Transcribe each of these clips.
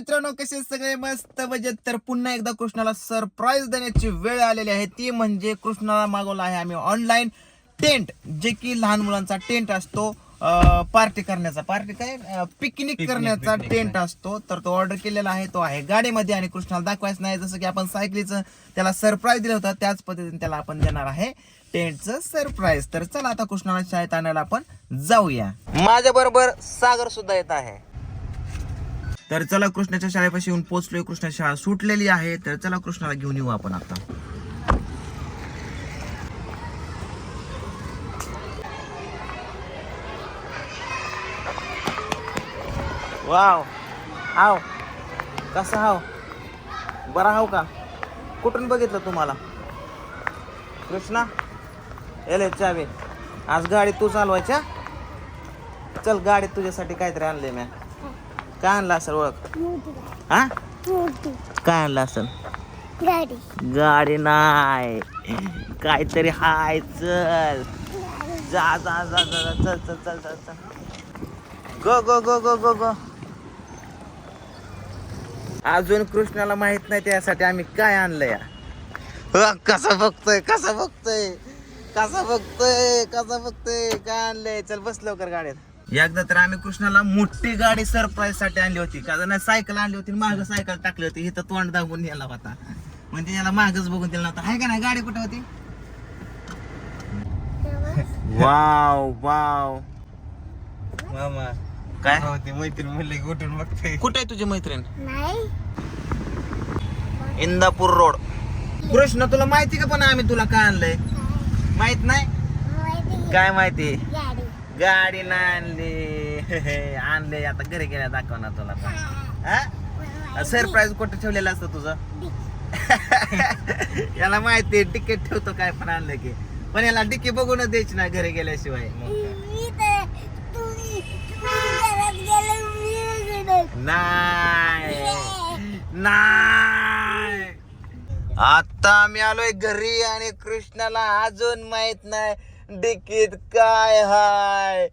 मित्रांनो, कसे सगळे मस्त मजेत. तर पुन्हा एकदा कृष्णाला सरप्राईज देण्याची वेळ आलेली आहे. ती म्हणजे कृष्णाला मागवला आहे आम्ही ऑनलाईन टेंट, जे की लहान मुलांचा टेंट असतो. पार्टी करण्याचा, पार्टी काय पिकनिक करण्याचा टेंट असतो. तर तो ऑर्डर केलेला आहे. तो आहे गाडीमध्ये आणि कृष्णाला दाखवायचं नाही. जसं की आपण सायकलीचं त्याला सरप्राईज दिलं होतं, त्याच पद्धतीने त्याला आपण देणार आहे टेंटचं सरप्राईज. तर चला आता कृष्णाला शाळेत आणायला आपण जाऊया. माझ्या बरोबर सागर सुद्धा येत आहे. तर चला कृष्णाच्या शाळेपाशी येऊन पोहोचलोय. कृष्णाची शाळा सुटलेली आहे. तर चला कृष्णाला घेऊन येऊ आपण आता. वाव, हाव कसा हाव, बरा हाव का? कुठून बघितलं तुम्हाला कृष्णा? एले चावी, आज गाडी तू चालवायच्या. चल, गाडीत तुझ्यासाठी काहीतरी आणले मी. काय आणलं असेल ओळख? हा, काय आणलं असेल? गाडी गाडी नाही, काहीतरी हाय. चल जा जा जा जा, चल चल चल चल चल, गो गो गो गो गो गो. अजून कृष्णाला माहित नाही त्यासाठी आम्ही काय आणलंय. कसा बघतोय, कसा बघतोय, कसा बघतोय, कसा बघतोय, काय आणलंय. चल बस लवकर गाडीत. एकदा तर आम्ही कृष्णाला मोठी गाडी सरप्राईज साठी आणली होती. का सायकल आणली होती, माग सायकल टाकली होती. इथं तोंड दाबून नेला होता, म्हणजे याला मागच बघून दिला नव्हता. आहे का नाही? गाडी कुठे होती? वाव वाव मामा काय होती मैत्रीण म्हणले कुठून बघते. कुठे आहे तुझी मैत्रीण? नाही इंदापूर रोड. कृष्ण, तुला माहिती का पण आम्ही तुला काय आणलंय? माहित नाही? माहिती काय माहिती? गाडी गाडी नाही आणली. आणले आता घरी गेल्या दाखवणार तुला. सरप्राईज कुठे ठेवलेलं असतं तुझं? याला माहिती तिकीट ठेवतो काय पण आणलं की, पण याला डिक्की बघूनच द्यायची ना घरी गेल्याशिवाय. मी तर तुम्ही घरात गेलं मी नाही. आता आम्ही आलोय घरी आणि कृष्णाला अजून माहित नाही डिकीत काय हाय.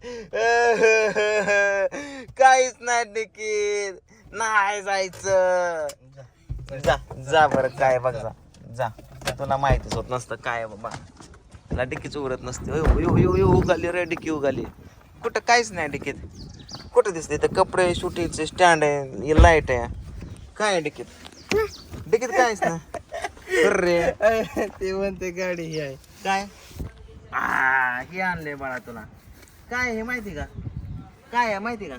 काहीच नाही डिकीत. नाही जायचं. जा जा बरं, काय बघ, जा जा. तुला माहितीच होत नसतं काय बाबा, त्याला डिकीच उघडत नसते. उगाली रे, डिकी उगाली. कुठं काहीच नाही डिकीत. कुठं दिसते तर कपडे, शूटिंगचे स्टँड आहे, लाईट आहे. काय आहे डिकीत? डिकीत काहीच नाही. अरे ते म्हणते गाडी ही आहे. काय हे आणले बाळा तुला? काय हे माहिती का? काय आहे माहिती का?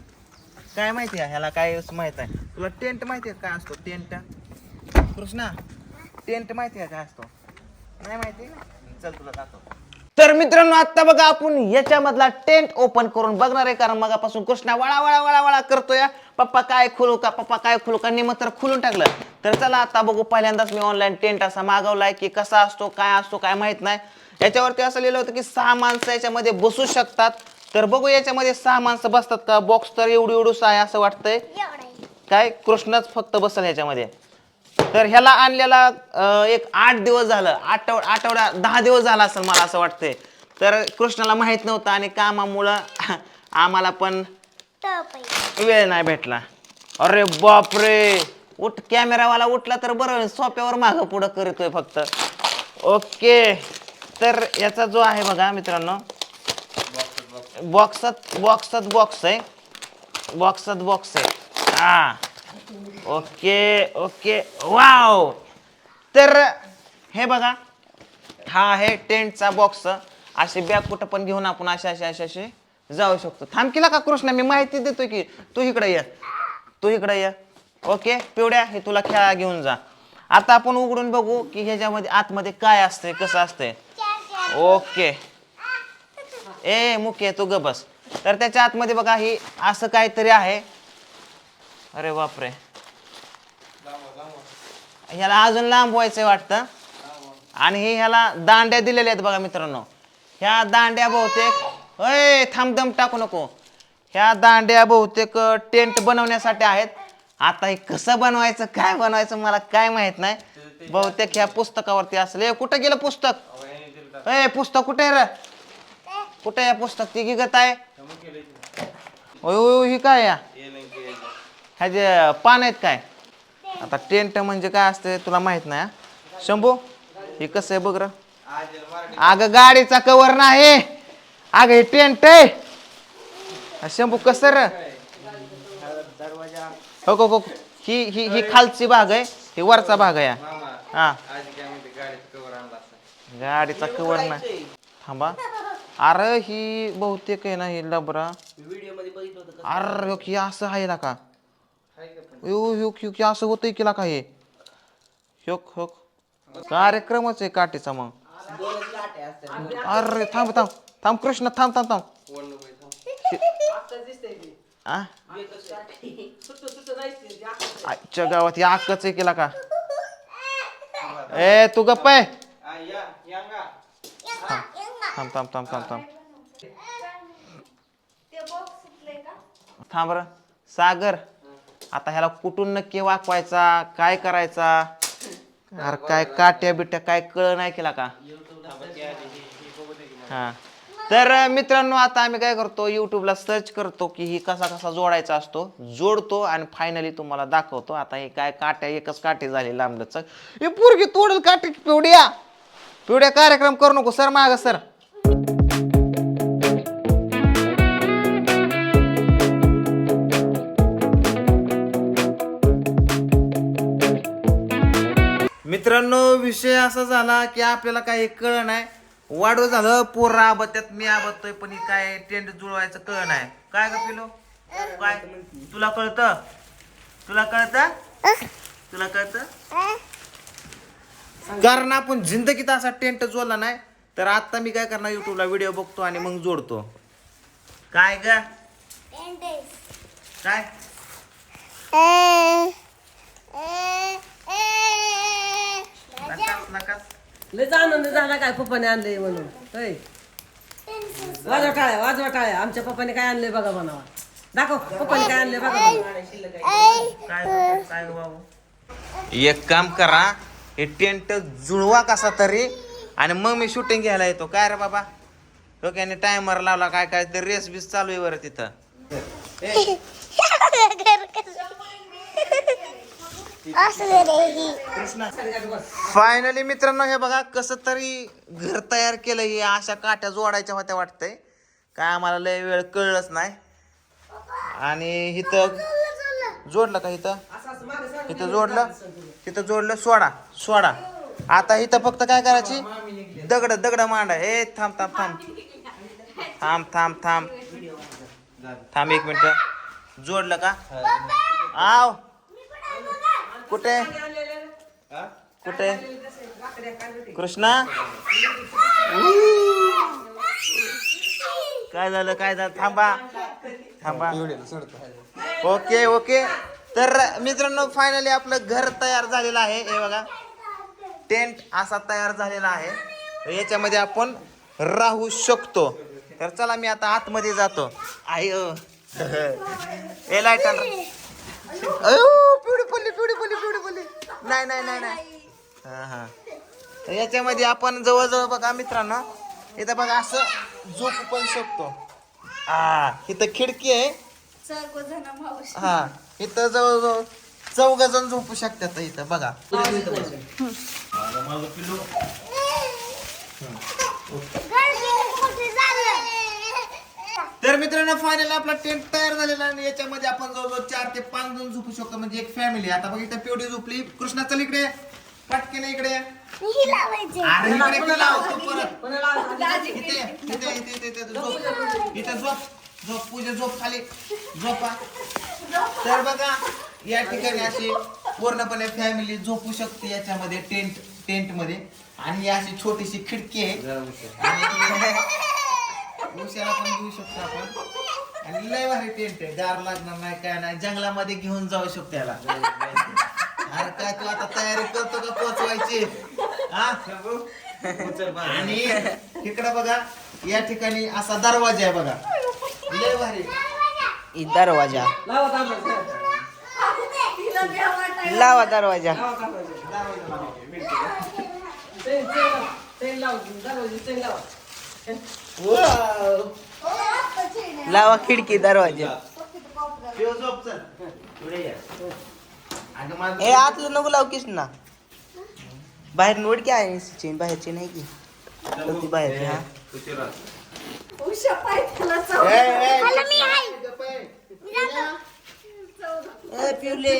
काय माहिती आहे ह्याला? काय माहित आहे तुला? टेंट माहिती आहे काय असतो? टेंट कृष्णा, टेंट माहिती आहे काय असतो? नाही माहिती? चल तुला दाखव. तर मित्रांनो, आता बघा आपण याच्यामधला टेंट ओपन करून बघणार आहे. कारण मगापासून कृष्णा वळा वळा वळा वळा करतोय. पप्पा काय खुलू का, पप्पा काय खुलू का, निम तर खुलून टाकलं. तर चला आता बघू. पहिल्यांदाच मी ऑनलाईन टेंट असा मागवलाय की कसा असतो, काय असतो, काय माहित नाही. याच्यावरती असं लिहिलं होतं की 6 माणसं याच्यामध्ये बसू शकतात. तर बघू याच्यामध्ये 6 माणसं बसतात का. बॉक्स तर एवढूस आहे असं वाटतंय. काय कृष्णच फक्त बसल ह्याच्यामध्ये. तर ह्याला आणलेला एक 8 दिवस झालं, आठवडा 10 दिवस झाला असेल मला असं वाटतंय. तर कृष्णाला माहित नव्हतं आणि कामामुळं आम्हाला पण वेळ नाही भेटला. अरे बापरे, उठ, कॅमेरावाला उठला तर बरं, सोप्यावर मागं पुढं करतोय फक्त. ओके, तर याचा जो आहे बघा मित्रांनो, बॉक्सात बॉक्स आहे, बॉक्स आहे. हा, ओके ओके, वाव. तर हे बघा, हा आहे टेंटचा बॉक्स. अशी बॅग कुठं पण घेऊन आपण असे जाऊ शकतो. थांबकीला का कृष्णा, मी माहिती देतोय की. तू इकडे ये. ओके पिवड्या, हे तुला खेळा घेऊन जा. आता आपण उघडून बघू की ह्याच्यामध्ये आतमध्ये काय असतंय, कसं असतंय. ओके, ए मुके तू ग बस. तर त्याच्या आतमध्ये बघा ही असं काहीतरी आहे. अरे बापरे, ह्याला अजून लांब व्हायचंय वाटतं. आणि हे ह्याला दांड्या दिलेल्या आहेत बघा मित्रांनो. ह्या दांड्या बहुतेक, अय थांब, दम टाकू नको. ह्या दांड्या बहुतेक टेंट बनवण्यासाठी आहेत. आता हे कसं बनवायचं, काय बनवायचं मला काय माहित नाही. बहुतेक ह्या पुस्तकावरती असेल. कुठं गेलं पुस्तक? पुस्तक कुठे रे? कुठे आहे पुस्तक? ती गत आहे. ही काय या ह्याचे पान आहेत काय? आता टेंट म्हणजे काय असते तुला माहित नाही हा? शंभू हे कसं आहे बघ र. अगं गाडीचा कवर नाही, अगं हे टेंट आहे. शंभू कसं र? हो हो हो, ही खालची भाग आहे, ही वरचा भाग आहे. हा गाडीचा कवर नाही. थांबा, अरे ही बहुतेक आहे ना ही लबरा. अरे हो की असं आहे ना का? असं होतंय की का हे? कार्यक्रमच आहे काठीचा मग. अरे थांब थांब थांब कृष्ण, थांब थांब थांब. आजच्या गावात या अक्कच आहे केला का? ए तू गप्प आहे. थांब थांब थांब थांब थांब थांब र सागर. आता ह्याला कुठून नक्की वाकवायचा, काय करायचा? अरे काय काट्या बिट्या काय कळ नाही केला का? हा तर मित्रांनो आता आम्ही काय करतो, युट्यूबला सर्च करतो की ही कसा कसा जोडायचा असतो, जोडतो आणि फायनली तुम्हाला दाखवतो. आता हे काय काट्या एकच काठी झाली लांबलच. हे पोरगी तोडल काठी. पिवड्या पिवड्या कार्यक्रम करू नको, सर माग सर. मित्रांनो विषय असा झाला की आपल्याला काही कळ नाही. वाढव झालं, पोर आबत्यात मी आबतोय, पण ही काय टेंट जुळवायचं कळ नाही. काय ग पिलो काय? तुला कळतं? तुला कळतं? तुला कळतं? कारण आपण जिंदगीत असा टेंट जोडला नाही. तर आता मी काय करणार, युट्यूबला व्हिडिओ बघतो आणि मग जोडतो. काय ग काय? लयच आनंद झाला काय पप्पाने आणलंय म्हणून. वाजवा टाळ्या. आमच्या पप्पाने काय आणलंय बघा म्हणावा. दाखव पप्पाने काय आणलंय बघा. काय बाबू, एक काम करा, हे टेंट जुळवा कसा तरी आणि मग मी शूटिंग घ्यायला येतो. काय रे बाबा, डोक्याने टायमर लावला काय काय ते रेस बीस चालू आहे बरं तिथं. फायनली मित्रांनो हे बघा कसं तरी घर तयार केलं. हे अशा काठ्या जोडायच्या होत्या वाटतंय, काय आम्हाला लय वेळ कळलंच नाही. आणि इथं जोडलं का? इथं जोडलं. सोडा आता इथं फक्त काय करायची, दगड मांडा. हे थांब थांब थांब थांब थांब थांब थांब 1 मिनिट. जोडलं का? आव कुठे कृष्णा? काय झालं थांबा. ओके तर मित्रांनो फायनली आपलं घर तयार झालेलं आहे. हे बघा टेंट असा तयार झालेला आहे, याच्यामध्ये आपण राहू शकतो. तर चला मी आता आतमध्ये जातो. ए लाईट पिवडी पडली. नाही. हा याच्यामध्ये आपण जवळजवळ बघा मित्रांनो, इथं बघा असं झोपू पण शकतो. इथं खिडकी आहे. हा इथं जवळजवळ 4 जण झोपू शकतात. इथं बघा. तर मित्रांनो फायनल आपला टेंट तयार झालेला आणि याच्यामध्ये आपण जवळजवळ 4 ते 5 जण झोपू शकतो, म्हणजे एक फॅमिली. आता बघ इथं पिवडी झोपली. कृष्णा चल इकडे, पटकन इकडे. अरे इकडे लावतो परत. इथे झोप पूजा, झोप खाली झोपा. तर बघा या ठिकाणी अशी पूर्णपणे फॅमिली झोपू शकते याच्यामध्ये टेंट मध्ये. आणि अशी छोटीशी खिडकी आहे आणि उशाला पण घेऊ शकतो आपण. आणि लय भारी टेंट आहे, गार लागणार नाही काय नाही. जंगलामध्ये घेऊन जाऊ शकतो त्याला. अरे काय तू आता तयारी करतो का पोचवायची? आणि इकडे बघा या ठिकाणी असा दरवाजा आहे बघा, लय भारी दरवाजा लावा. दरवाजा लावा. खिडकी दरवाजा. अगं माझं ए आतलं नको लाव कृष्णा बाहेर नोड की आहे चेन बाहेरची नाही की ती बाहेरची हा उषा पाय त्याला चव. मला मी आहे. ए पिवले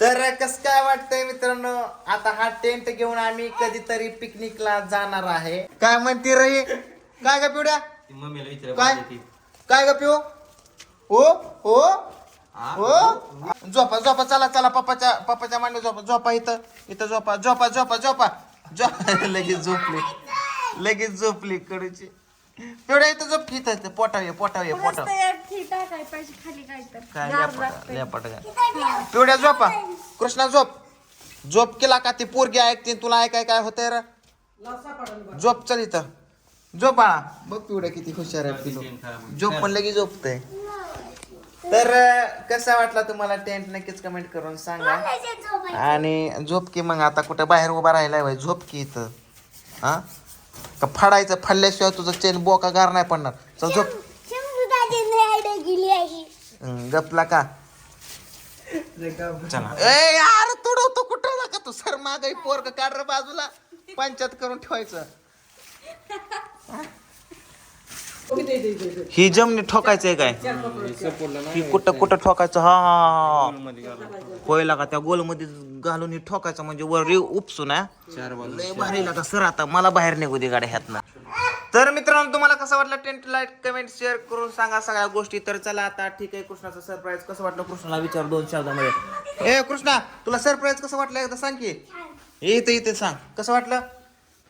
तर कस काय वाटतंय मित्रांनो आता हा टेंट घेऊन आम्ही कधीतरी पिकनिकला जाणार आहे. काय म्हणते रे काय ग पिवड्या काय काय ग पिऊ हो हो हो झोपा झोपा चला चला पप्पाच्या मांडी झोपा झोपा इथं झोपा झोपा झोपा झोपा लगेच झोपली कडूची पिवड्या इथं झोप इथं पोटावे मस्त एक ठी टाकाय पाहिजे खाली काय तर. काय गार लेपट लागतंय. लेपट पिवड्या झोपा कृष्णा झोप केला का ती पोरगी ऐकते तुला ऐकाय काय होतंय रे लाव सापडलं बघ. झोप चल इथं झोप बाळा बघ पिवड्या किती हुशार आहे पिलू झोप पण लगेच झोपतंय. तर कसा वाटला तुम्हाला टेंट नक्कीच कमेंट करून सांगा त्याच्यात झोपायचं. आणि झोप की मग आता कुठं बाहेर उभा राहिलाय बाई झोप की इथं हा का फाडायचं फाडल्याशिवाय तुझं चेन बोका गार नाही पडणार चल झोप शंभू दादाने आयडिया गेली आहे. गपला का चला ए यार तुडवतो कुठं नका तू सर माग पोरग काढ रे बाजूला पंचायत करून ठेवायचं. इथे. ही जमनी ठोकायचंय काय ही कुठं ठोकायचं हा होय लागा त्या गोल मध्ये घालून ही ठोकायचं म्हणजे वर उपसून लय भारी लागा सर आता मला बाहेर निघू दे गाड्या ह्यातनं. तर मित्रांनो तुम्हाला कसं वाटलं टेंट लाईट कमेंट शेअर करून सांगा सगळ्या गोष्टी. तर चला आता ठीक आहे कृष्णाचं सरप्राईज कसं वाटलं कृष्णाला विचार 2 शब्दामध्ये. ए कृष्णा तुला सरप्राईज कसं वाटलं एकदा सांग की इथे सांग कसं वाटलं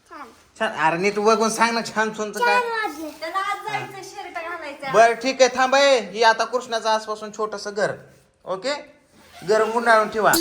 छान. छान अरे नीट बघून सांग ना छान सोनचं काय छान वाटलं. त्याला आज जायचं शर्ट घालायचं. बरं ठीक आहे थांब ही आता कृष्णाचं आजपासून छोटस घर ओके घर गुंडाळून ठेवा.